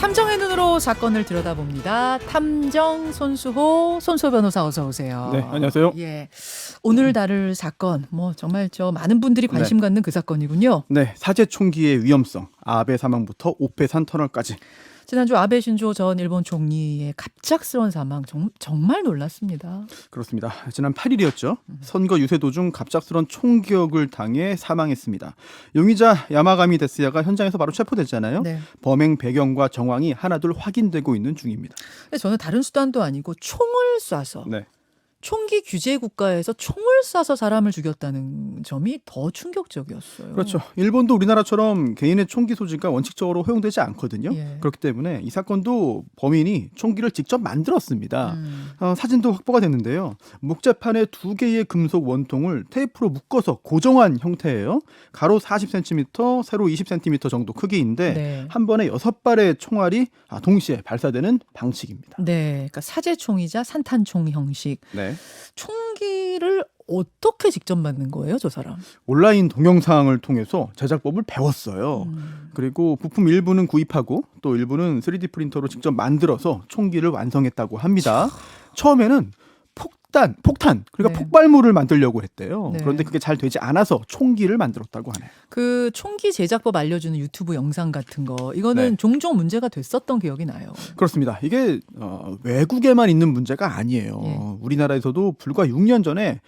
탐정의 눈으로 사건을 들여다봅니다. 탐정 손수호 변호사 어서 오세요. 네, 안녕하세요. 예, 오늘 다룰 사건 정말 많은 분들이 관심 갖는 그 사건이군요. 네, 사제 총기의 위험성, 아베 사망부터 오페산 터널까지. 지난주 아베 신조 전 일본 총리의 갑작스러운 사망 정말 놀랐습니다. 그렇습니다. 지난 8일이었죠. 선거 유세 도중 갑작스러운 총기역을 당해 사망했습니다. 용의자 야마가미 데스야가 현장에서 바로 체포됐잖아요. 네. 범행 배경과 정황이 하나둘 확인되고 있는 중입니다. 근데 저는 다른 수단도 아니고 총을 쏴서 네. 총기 규제 국가에서 총을 쏴서 사람을 죽였다는 점이 더 충격적이었어요. 그렇죠. 일본도 우리나라처럼 개인의 총기 소지가 원칙적으로 허용되지 않거든요. 예. 그렇기 때문에 이 사건도 범인이 총기를 직접 만들었습니다. 사진도 확보가 됐는데요. 목재판에 2개의 금속 원통을 테이프로 묶어서 고정한 형태예요. 가로 40cm, 세로 20cm 정도 크기인데 네. 한 번에 6발의 총알이 동시에 발사되는 방식입니다. 네, 그러니까 사제총이자 산탄총 형식. 네. 총기를 어떻게 직접 만든 거예요, 저 사람? 온라인 동영상을 통해서 제작법을 배웠어요. 그리고 부품 일부는 구입하고 또 일부는 3D 프린터로 직접 만들어서 총기를 완성했다고 합니다. 처음에는 폭탄, 그러니까 네. 폭발물을 만들려고 했대요. 네. 그런데 그게 잘 되지 않아서 총기를 만들었다고 하네요. 그 총기 제작법 알려주는 유튜브 영상 같은 거 이거는 네. 종종 문제가 됐었던 기억이 나요. 그렇습니다. 이게 외국에만 있는 문제가 아니에요. 예. 우리나라에서도 불과 6년 전에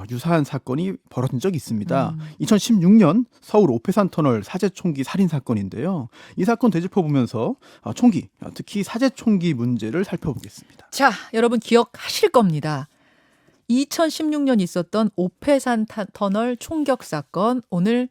유사한 사건이 벌어진 적이 있습니다. 2016년 서울 오페산 터널 사제총기 살인 사건인데요. 이 사건 되짚어보면서 총기, 특히 사제총기 문제를 살펴보겠습니다. 자, 여러분 기억하실 겁니다. 2016년 있었던 오페산 터널 총격 사건, 오늘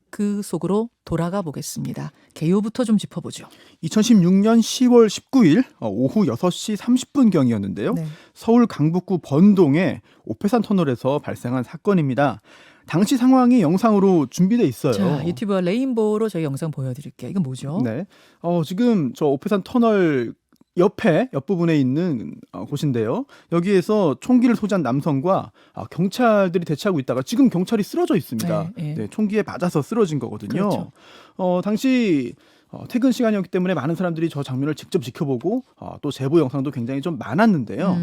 그 속으로 돌아가 보겠습니다. 개요부터 좀 짚어보죠. 2016년 10월 19일 오후 6시 30분경이었는데요. 네. 서울 강북구 번동의 오페산 터널에서 발생한 사건입니다. 당시 상황이 영상으로 준비돼 있어요. 자, 유튜브와 레인보우로 저희 영상 보여드릴게요. 이건 뭐죠? 네. 지금 저 오페산 터널 옆부분에 있는 곳인데요. 여기에서 총기를 소지한 남성과 경찰들이 대치하고 있다가 지금 경찰이 쓰러져 있습니다. 네, 네. 네, 총기에 맞아서 쓰러진 거거든요. 그렇죠. 당시 퇴근 시간이었기 때문에 많은 사람들이 저 장면을 직접 지켜보고 또 제보 영상도 굉장히 좀 많았는데요.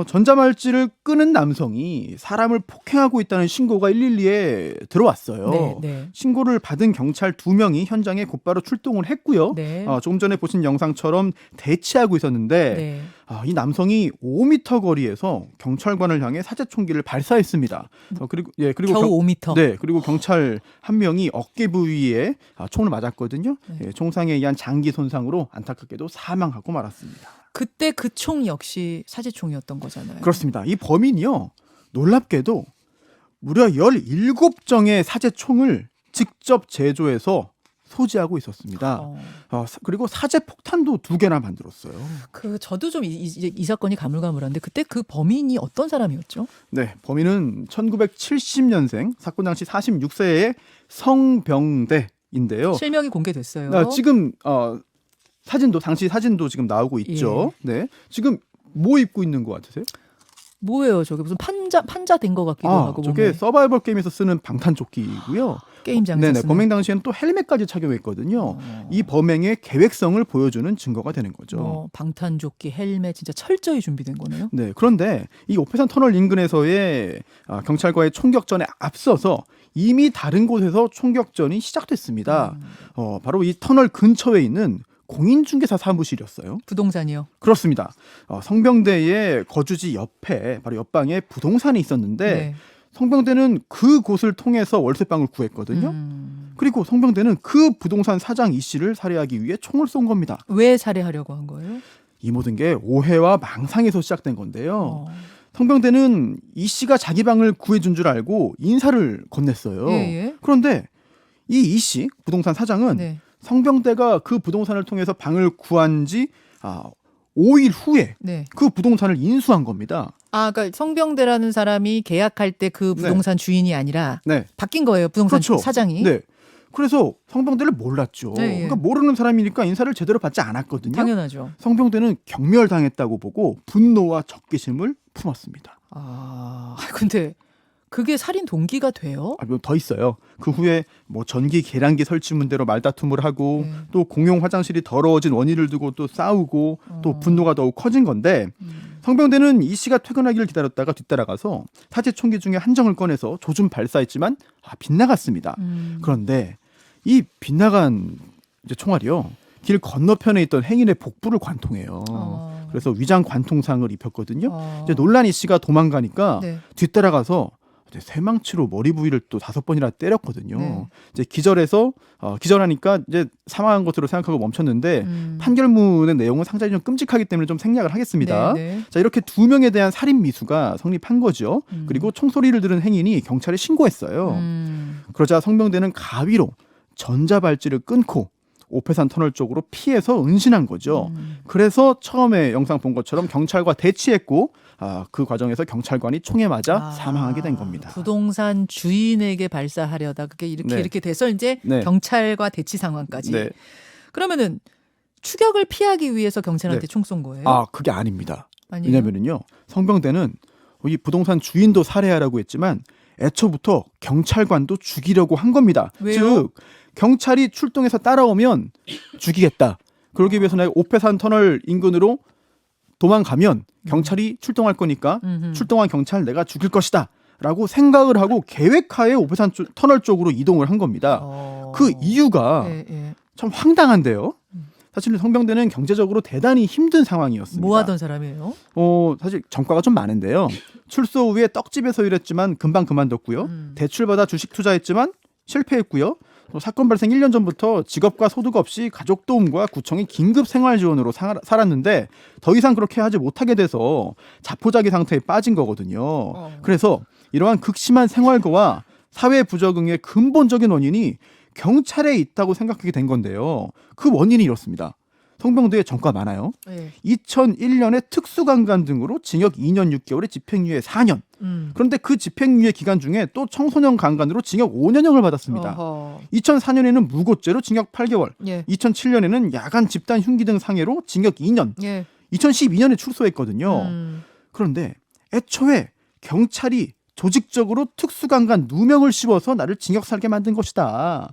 전자말찌를 끄는 남성이 사람을 폭행하고 있다는 신고가 112에 들어왔어요. 네, 네. 신고를 받은 경찰 2명이 현장에 곧바로 출동을 했고요. 네. 조금 전에 보신 영상처럼 대치하고 있었는데 네. 이 남성이 5m 거리에서 경찰관을 향해 사제총기를 발사했습니다. 그리고 겨우 5m. 네, 그리고 경찰 한 명이 어깨 부위에 총을 맞았거든요. 네. 예, 총상에 의한 장기 손상으로 안타깝게도 사망하고 말았습니다. 그때 그 총 역시 사제총이었던 거잖아요. 그렇습니다. 이 범인이요, 놀랍게도 무려 17정의 사제총을 직접 제조해서 소지하고 있었습니다. 그리고 사제 폭탄도 2개나 만들었어요. 저도 좀 이 사건이 가물가물한데 그때 그 범인이 어떤 사람이었죠? 네, 범인은 1970년생, 사건 당시 46세의 성병대인데요. 실명이 공개됐어요. 지금 당시 사진도 지금 나오고 있죠. 예. 네, 지금 뭐 입고 있는 것 같으세요? 뭐예요, 저게 무슨 판자 된 것 같기도 하고. 저게 몸에. 서바이벌 게임에서 쓰는 방탄조끼이고요. 게임장에서 네네, 쓰는. 범행 당시에는 또 헬멧까지 착용했거든요. 이 범행의 계획성을 보여주는 증거가 되는 거죠. 방탄조끼, 헬멧 진짜 철저히 준비된 거네요. 네, 그런데 이 오페산 터널 인근에서의 경찰과의 총격전에 앞서서 이미 다른 곳에서 총격전이 시작됐습니다. 바로 이 터널 근처에 있는 공인중개사 사무실이었어요. 부동산이요. 그렇습니다. 성병대의 거주지 옆에 바로 옆방에 부동산이 있었는데 네. 성병대는 그 곳을 통해서 월세방을 구했거든요. 그리고 성병대는 그 부동산 사장 이 씨를 살해하기 위해 총을 쏜 겁니다. 왜 살해하려고 한 거예요? 이 모든 게 오해와 망상에서 시작된 건데요. 성병대는 이 씨가 자기 방을 구해준 줄 알고 인사를 건넸어요. 예. 그런데 이 씨, 부동산 사장은 네. 성병대가 그 부동산을 통해서 방을 구한 지 5일 후에 네. 그 부동산을 인수한 겁니다. 그러니까 성병대라는 사람이 계약할 때 그 부동산 주인이 아니라 네. 바뀐 거예요. 부동산 그렇죠. 사장이. 네. 그래서 성병대를 몰랐죠. 네, 예. 그러니까 모르는 사람이니까 인사를 제대로 받지 않았거든요. 당연하죠. 성병대는 경멸당했다고 보고 분노와 적개심을 품었습니다. 근데 그게 살인 동기가 돼요? 더 있어요. 그 후에 뭐 전기 계량기 설치 문제로 말다툼을 하고 또 공용 화장실이 더러워진 원인을 두고 또 싸우고 또 분노가 더욱 커진 건데 성병대는 이 씨가 퇴근하기를 기다렸다가 뒤따라가서 사제 총기 중에 한 정을 꺼내서 조준 발사했지만 빗나갔습니다. 그런데 이 빗나간 이제 총알이요. 길 건너편에 있던 행인의 복부를 관통해요. 그래서 위장 관통상을 입혔거든요. 이제 논란 이 씨가 도망가니까 네. 뒤따라가서 이제 쇠망치로 머리 부위를 또 5번이나 때렸거든요. 네. 이제 기절하니까 이제 사망한 것으로 생각하고 멈췄는데 판결문의 내용은 상당히 좀 끔찍하기 때문에 좀 생략을 하겠습니다. 네, 네. 자, 이렇게 2명에 대한 살인 미수가 성립한 거죠. 그리고 총소리를 들은 행인이 경찰에 신고했어요. 그러자 성병대는 가위로 전자발찌를 끊고 오페산 터널 쪽으로 피해서 은신한 거죠. 그래서 처음에 영상 본 것처럼 경찰과 대치했고 그 과정에서 경찰관이 총에 맞아 사망하게 된 겁니다. 부동산 주인에게 발사하려다 그게 이렇게 돼서 이제 네. 경찰과 대치 상황까지. 네. 그러면은 추격을 피하기 위해서 경찰한테 네. 총 쏜 거예요? 그게 아닙니다. 아니에요? 왜냐면은요. 성병대는 이 부동산 주인도 살해하라고 했지만 애초부터 경찰관도 죽이려고 한 겁니다. 왜요? 즉 경찰이 출동해서 따라오면 죽이겠다. 그러기 위해서 내가 오페산 터널 인근으로 도망가면 경찰이 출동할 거니까 출동한 경찰 내가 죽일 것이다. 라고 생각을 하고 계획하에 오페산 터널 쪽으로 이동을 한 겁니다. 그 이유가 예. 참 황당한데요. 사실 성병대는 경제적으로 대단히 힘든 상황이었습니다. 뭐 하던 사람이에요? 사실 전과가 좀 많은데요. 출소 후에 떡집에서 일했지만 금방 그만뒀고요. 대출받아 주식 투자했지만 실패했고요. 사건 발생 1년 전부터 직업과 소득 없이 가족 도움과 구청의 긴급 생활 지원으로 살았는데 더 이상 그렇게 하지 못하게 돼서 자포자기 상태에 빠진 거거든요. 그래서 이러한 극심한 생활고와 사회 부적응의 근본적인 원인이 경찰에 있다고 생각하게 된 건데요. 그 원인이 이렇습니다. 성병대에 전과 많아요. 예. 2001년에 특수강간 등으로 징역 2년 6개월에 집행유예 4년. 그런데 그 집행유예 기간 중에 또 청소년 강간으로 징역 5년형을 받았습니다. 2004년에는 무고죄로 징역 8개월. 예. 2007년에는 야간 집단 흉기 등 상해로 징역 2년. 예. 2012년에 출소했거든요. 그런데 애초에 경찰이 조직적으로 특수강간 누명을 씌워서 나를 징역 살게 만든 것이다.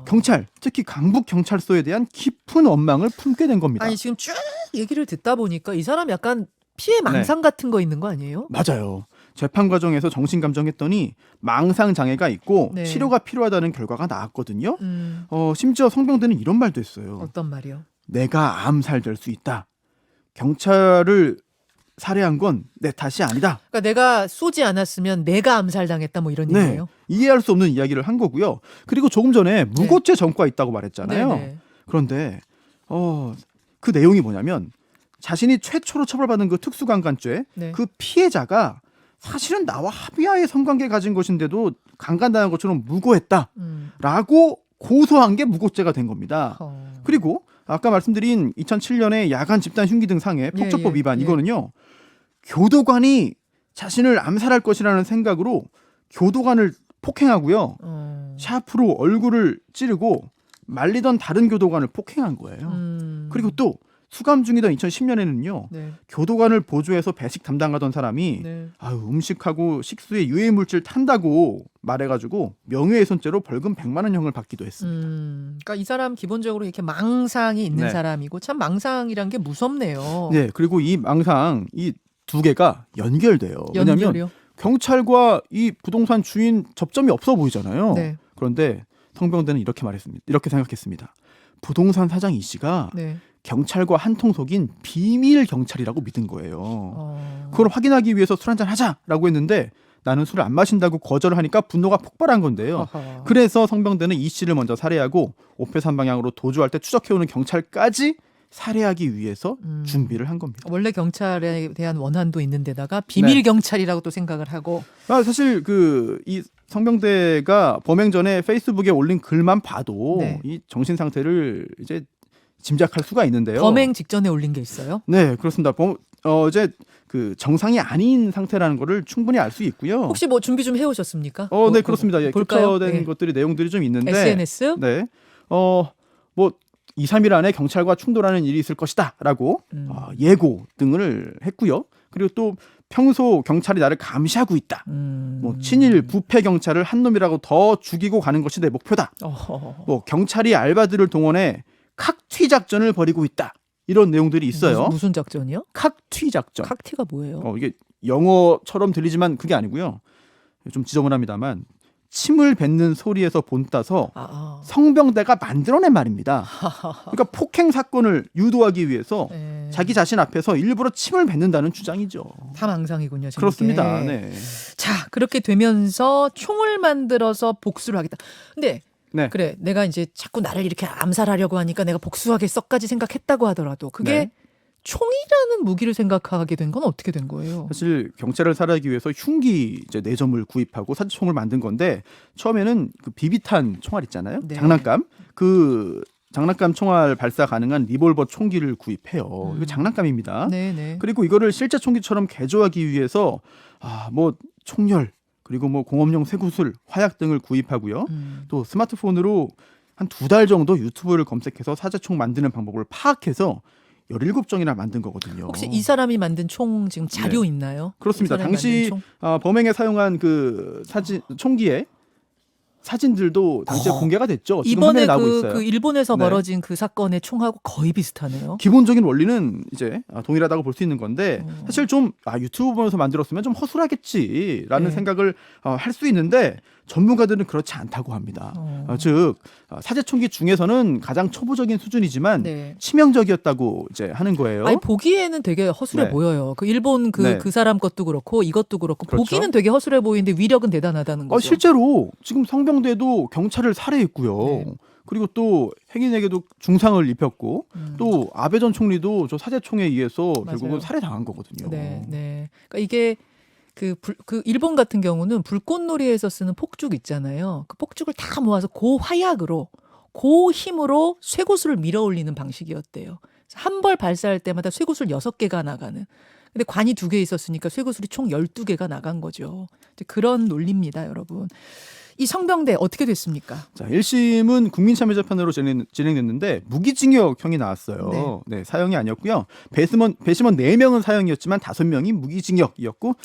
경찰, 특히 강북경찰서에 대한 깊은 원망을 품게 된 겁니다. 아니 지금 쭉 얘기를 듣다 보니까 이 사람 약간 피해 망상 같은 거 있는 거 아니에요? 맞아요. 재판 과정에서 정신감정했더니 망상 장애가 있고 네. 치료가 필요하다는 결과가 나왔거든요. 심지어 성병대는 이런 말도 했어요. 어떤 말이요? 내가 암살될 수 있다. 경찰을 살해한 건 내 탓이 아니다. 그러니까 내가 쏘지 않았으면 내가 암살당했다 뭐 이런 얘기예요? 이해할 수 없는 이야기를 한 거고요. 그리고 조금 전에 무고죄 전과 있다고 말했잖아요. 네네. 그런데 그 내용이 뭐냐면 자신이 최초로 처벌받은 그 특수강간죄 네. 그 피해자가 사실은 나와 합의하에 성관계 가진 것인데도 강간당한 것처럼 무고했다라고 고소한 게 무고죄가 된 겁니다. 그리고 아까 말씀드린 2007년에 야간 집단 흉기 등 상해 폭처법 위반 이거는요. 교도관이 자신을 암살할 것이라는 생각으로 교도관을 폭행하고요. 샤프로 얼굴을 찌르고 말리던 다른 교도관을 폭행한 거예요. 그리고 또 수감 중이던 2010년에는요. 네. 교도관을 보조해서 배식 담당하던 사람이 네. 음식하고 식수에 유해물질 탄다고 말해가지고 명예훼손죄로 벌금 100만 원형을 받기도 했습니다. 그러니까 이 사람 기본적으로 이렇게 망상이 있는 네. 사람이고 참 망상이란 게 무섭네요. 네, 그리고 이 망상 이 두 개가 연결돼요. 왜냐하면 연결이요? 경찰과 이 부동산 주인 접점이 없어 보이잖아요. 네. 그런데 성병대는 이렇게 말했습니다. 이렇게 생각했습니다. 부동산 사장 이 씨가 네. 경찰과 한통속인 비밀 경찰이라고 믿은 거예요. 그걸 확인하기 위해서 술 한잔 하자라고 했는데 나는 술을 안 마신다고 거절을 하니까 분노가 폭발한 건데요. 그래서 성병대는 이 씨를 먼저 살해하고 오페산 방향으로 도주할 때 추적해오는 경찰까지 살해하기 위해서 준비를 한 겁니다. 원래 경찰에 대한 원한도 있는 데다가 비밀 경찰이라고 또 생각을 하고. 사실 이 성병대가 범행 전에 페이스북에 올린 글만 봐도 네. 이 정신 상태를 이제 짐작할 수가 있는데요. 범행 직전에 올린 게 있어요? 네, 그렇습니다. 이제 그 정상이 아닌 상태라는 거를 충분히 알 수 있고요. 혹시 뭐 준비 좀 해오셨습니까? 네, 그렇습니다. 볼까요? 캡처된 네. 것들이 내용들이 좀 있는데 SNS? 네. 뭐 2, 3일 안에 경찰과 충돌하는 일이 있을 것이다라고 예고 등을 했고요. 그리고 또 평소 경찰이 나를 감시하고 있다. 뭐 친일 부패 경찰을 한 놈이라고 더 죽이고 가는 것이 내 목표다. 뭐 경찰이 알바들을 동원해 칵튀 작전을 벌이고 있다. 이런 내용들이 있어요. 무슨 작전이요? 칵튀 작전. 칵티가 뭐예요? 이게 영어처럼 들리지만 그게 아니고요. 좀 지저분합니다만 침을 뱉는 소리에서 본따서 성병대가 만들어낸 말입니다. 그러니까 폭행 사건을 유도하기 위해서 네. 자기 자신 앞에서 일부러 침을 뱉는다는 주장이죠. 사망상이군요. 지금 그렇습니다. 이게. 네. 자, 그렇게 되면서 총을 만들어서 복수를 하겠다. 근데 네. 그래, 내가 이제 자꾸 나를 이렇게 암살하려고 하니까 내가 복수하겠어까지 생각했다고 하더라도 그게 네. 총이라는 무기를 생각하게 된 건 어떻게 된 거예요? 사실 경찰을 살해하기 위해서 흉기 이제 4점을 구입하고 사지총을 만든 건데 처음에는 그 비비탄 총알 있잖아요. 네. 장난감. 그 장난감 총알 발사 가능한 리볼버 총기를 구입해요. 이거 장난감입니다. 네네. 그리고 이거를 실제 총기처럼 개조하기 위해서 뭐 총열 그리고 뭐 공업용 쇠구슬, 화약 등을 구입하고요. 또 스마트폰으로 한 2달 정도 유튜브를 검색해서 사제총 만드는 방법을 파악해서 17종이나 만든 거거든요. 혹시 이 사람이 만든 총 지금 자료 네. 있나요? 그렇습니다. 이 사람이 당시 만든 총? 범행에 사용한 그 총기의 사진들도 당시에 공개가 됐죠. 지금 이번에 화면에 나오고 있어요. 그 일본에서 네. 벌어진 그 사건의 총하고 거의 비슷하네요. 기본적인 원리는 이제 동일하다고 볼 수 있는 건데 사실 좀 유튜브 보면서 만들었으면 좀 허술하겠지라는 네. 생각을 할 수 있는데 전문가들은 그렇지 않다고 합니다. 즉 사제총기 중에서는 가장 초보적인 수준이지만 네. 치명적이었다고 이제 하는 거예요. 아니 보기에는 되게 허술해 네. 보여요. 그 일본 네. 그 사람 것도 그렇고 이것도 그렇고 그렇죠. 보기는 되게 허술해 보이는데 위력은 대단하다는 거죠. 실제로 지금 성병대도 경찰을 살해했고요. 네. 그리고 또 행인에게도 중상을 입혔고 또 아베 전 총리도 저 사제총에 의해서 맞아요. 결국은 살해당한 거거든요. 네, 네. 그러니까 이게 그 일본 같은 경우는 불꽃놀이에서 쓰는 폭죽 있잖아요. 그 폭죽을 다 모아서 고화약으로 고힘으로 쇠구슬을 밀어올리는 방식이었대요. 한 벌 발사할 때마다 쇠구슬 6개가 나가는. 근데 관이 2개 있었으니까 쇠구슬이 총 12개가 나간 거죠. 이제 그런 논리입니다, 여러분. 이 성병대 어떻게 됐습니까? 자, 1심은 국민참여재판으로 진행됐는데 무기징역형이 나왔어요. 네, 사형이 아니었고요. 배심원 4명은 사형이었지만 5명이 무기징역이었고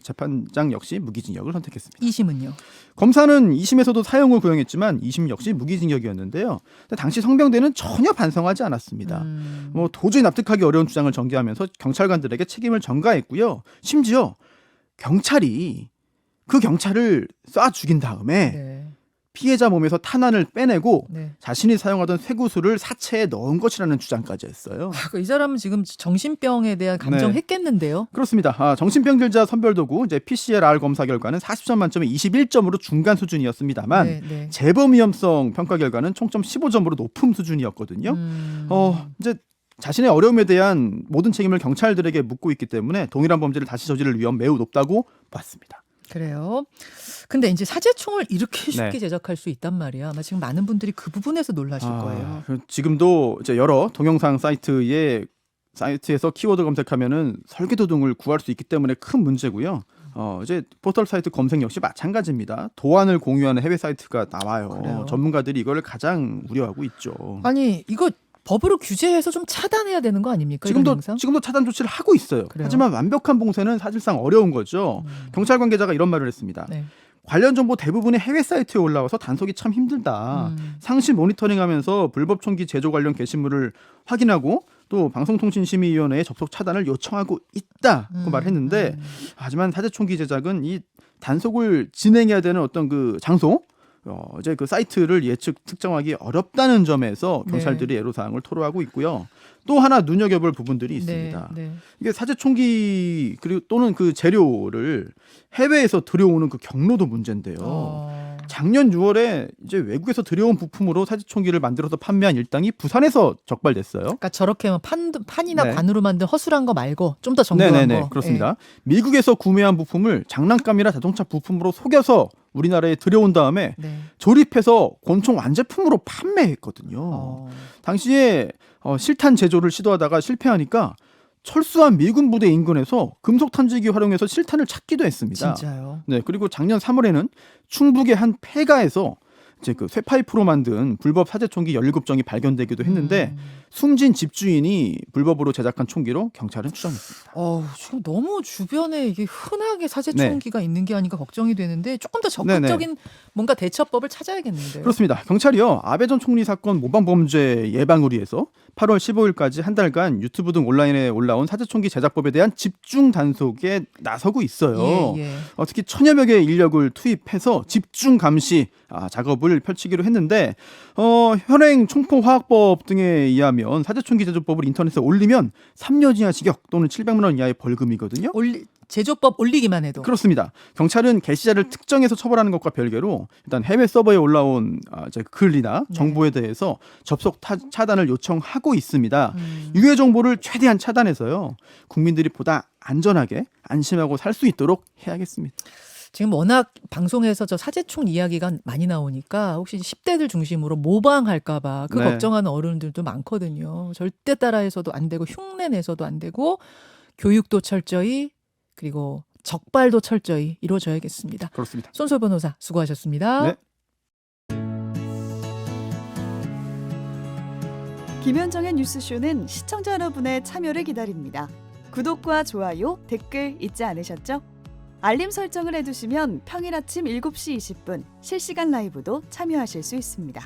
재판장 역시 무기징역을 선택했습니다. 2심은요? 검사는 2심에서도 사형을 구형했지만 2심 역시 무기징역이었는데요. 근데 당시 성병대는 전혀 반성하지 않았습니다. 뭐 도저히 납득하기 어려운 주장을 전개하면서 경찰관들에게 책임을 전가했고요. 심지어 경찰이 그 경찰을 쏴 죽인 다음에 네. 피해자 몸에서 탄환을 빼내고 네. 자신이 사용하던 쇠구슬을 사체에 넣은 것이라는 주장까지 했어요. 이 사람은 지금 정신병에 대한 감정했겠는데요. 그렇습니다. 정신병들자 선별도구 이제 PCR 검사 결과는 40점 만점에 21점으로 중간 수준이었습니다만 네, 네. 재범 위험성 평가 결과는 총점 15점으로 높은 수준이었거든요. 이제 자신의 어려움에 대한 모든 책임을 경찰들에게 묻고 있기 때문에 동일한 범죄를 다시 저지를 위험 매우 높다고 봤습니다. 그래요. 근데 이제 사제총을 이렇게 쉽게 네. 제작할 수 있단 말이야. 아마 지금 많은 분들이 그 부분에서 놀라실 거예요. 지금도 이제 여러 동영상 사이트에서 키워드 검색하면은 설계도 등을 구할 수 있기 때문에 큰 문제고요. 이제 포털 사이트 검색 역시 마찬가지입니다. 도안을 공유하는 해외 사이트가 나와요. 그래요? 전문가들이 이걸 가장 우려하고 있죠. 아니 이거 법으로 규제해서 좀 차단해야 되는 거 아닙니까? 이런 영상? 지금도 차단 조치를 하고 있어요. 그래요? 하지만 완벽한 봉쇄는 사실상 어려운 거죠. 경찰 관계자가 이런 말을 했습니다. 네. 관련 정보 대부분이 해외 사이트에 올라와서 단속이 참 힘들다. 상시 모니터링하면서 불법 총기 제조 관련 게시물을 확인하고 또 방송통신심의위원회에 접속 차단을 요청하고 있다고 말했는데 하지만 사제총기 제작은 이 단속을 진행해야 되는 어떤 그 장소 이제 그 사이트를 예측 특정하기 어렵다는 점에서 경찰들이 애로사항을 토로하고 있고요. 또 하나 눈여겨볼 부분들이 있습니다. 네. 이게 사제총기 그리고 또는 그 재료를 해외에서 들여오는 그 경로도 문제인데요. 작년 6월에 이제 외국에서 들여온 부품으로 사제총기를 만들어서 판매한 일당이 부산에서 적발됐어요. 그러니까 저렇게 판이나 네. 관으로 만든 허술한 거 말고 좀 더 정교한 거. 그렇습니다. 미국에서 구매한 부품을 장난감이나 자동차 부품으로 속여서 우리나라에 들여온 다음에 조립해서 권총 완제품으로 판매했거든요. 당시에 실탄 제조를 시도하다가 실패하니까 철수한 미군 부대 인근에서 금속 탐지기 활용해서 실탄을 찾기도 했습니다. 진짜요? 네, 그리고 작년 3월에는 충북의 한 폐가에서 이제 그 쇠파이프로 만든 불법 사제총기 17정이 발견되기도 했는데 숨진 집주인이 불법으로 제작한 총기로 경찰은 추정했습니다. 지금 너무 주변에 이게 흔하게 사제총기가 있는 게 아닌가 걱정이 되는데 조금 더 적극적인 뭔가 대처법을 찾아야겠는데요. 그렇습니다. 경찰이요. 아베 전 총리 사건 모방범죄 예방을 위해서 8월 15일까지 한 달간 유튜브 등 온라인에 올라온 사제총기 제작법에 대한 집중 단속에 나서고 있어요. 특히 1000여 명의 인력을 투입해서 집중 감시 작업을 펼치기로 했는데 현행 총포화학법 등에 의하면 사제총기 제조법을 인터넷에 올리면 3년 이하 징역 또는 700만 원 이하의 벌금이거든요. 제조법 올리기만 해도. 그렇습니다. 경찰은 게시자를 특정해서 처벌하는 것과 별개로 일단 해외 서버에 올라온 글이나 정보에 대해서 접속 차단을 요청하고 있습니다. 유해 정보를 최대한 차단해서요. 국민들이 보다 안전하게 안심하고 살 수 있도록 해야겠습니다. 지금 워낙 방송에서 저 사제총 이야기가 많이 나오니까 혹시 10대들 중심으로 모방할까 봐 그 걱정하는 어른들도 많거든요. 절대 따라해서도 안 되고 흉내 내서도 안 되고 교육도 철저히 그리고 적발도 철저히 이루어져야겠습니다. 그렇습니다. 손소 변호사 수고하셨습니다. 네. 김현정의 뉴스쇼는 시청자 여러분의 참여를 기다립니다. 구독과 좋아요, 댓글 잊지 않으셨죠? 알림 설정을 해두시면 평일 아침 7시 20분 실시간 라이브도 참여하실 수 있습니다.